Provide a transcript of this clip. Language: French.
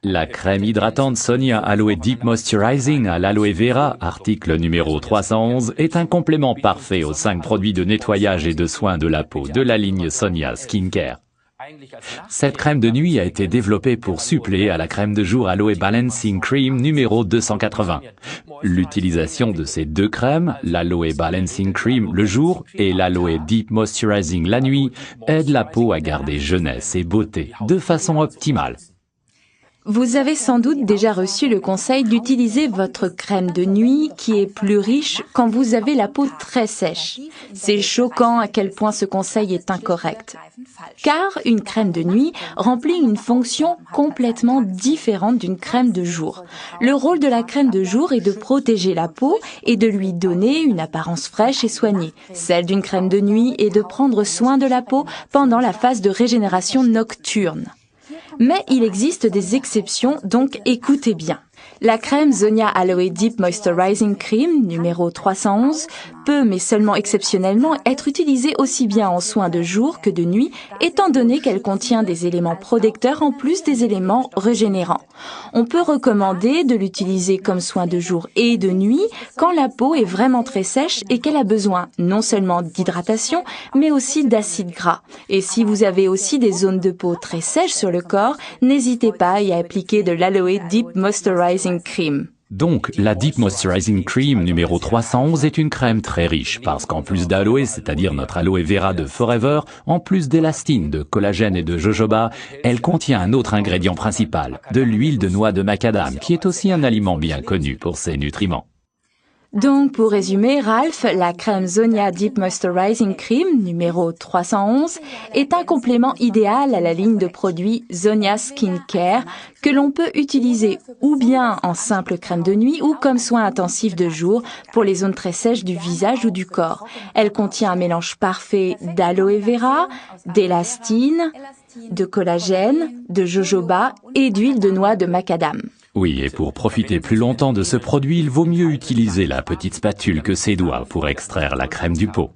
La crème hydratante Sonia Aloe Deep Moisturizing à l'aloe vera, article numéro 311, est un complément parfait aux 5 produits de nettoyage et de soins de la peau de la ligne Sonia Skincare. Cette crème de nuit a été développée pour suppléer à la crème de jour Aloe Balancing Cream numéro 280. L'utilisation de ces deux crèmes, l'Aloe Balancing Cream le jour et l'Aloe Deep Moisturizing la nuit, aide la peau à garder jeunesse et beauté de façon optimale. Vous avez sans doute déjà reçu le conseil d'utiliser votre crème de nuit qui est plus riche quand vous avez la peau très sèche. C'est choquant à quel point ce conseil est incorrect. Car une crème de nuit remplit une fonction complètement différente d'une crème de jour. Le rôle de la crème de jour est de protéger la peau et de lui donner une apparence fraîche et soignée. Celle d'une crème de nuit est de prendre soin de la peau pendant la phase de régénération nocturne. Mais il existe des exceptions, donc écoutez bien. La crème Sonia Aloe Deep Moisturizing Cream, numéro 311, peut, mais seulement exceptionnellement, être utilisée aussi bien en soins de jour que de nuit, étant donné qu'elle contient des éléments protecteurs en plus des éléments régénérants. On peut recommander de l'utiliser comme soin de jour et de nuit quand la peau est vraiment très sèche et qu'elle a besoin non seulement d'hydratation, mais aussi d'acides gras. Et si vous avez aussi des zones de peau très sèches sur le corps, n'hésitez pas à y appliquer de l'Aloe Deep Moisturizing Cream. Donc, la Deep Moisturizing Cream numéro 311 est une crème très riche parce qu'en plus d'aloe, c'est-à-dire notre aloe vera de Forever, en plus d'élastine, de collagène et de jojoba, elle contient un autre ingrédient principal, de l'huile de noix de macadam, qui est aussi un aliment bien connu pour ses nutriments. Donc, pour résumer, Ralph, la crème Sonia Deep Moisturizing Cream, numéro 311, est un complément idéal à la ligne de produits Sonia Skincare que l'on peut utiliser ou bien en simple crème de nuit ou comme soin intensif de jour pour les zones très sèches du visage ou du corps. Elle contient un mélange parfait d'aloe vera, d'élastine, de collagène, de jojoba et d'huile de noix de macadam. Oui, et pour profiter plus longtemps de ce produit, il vaut mieux utiliser la petite spatule que ses doigts pour extraire la crème du pot.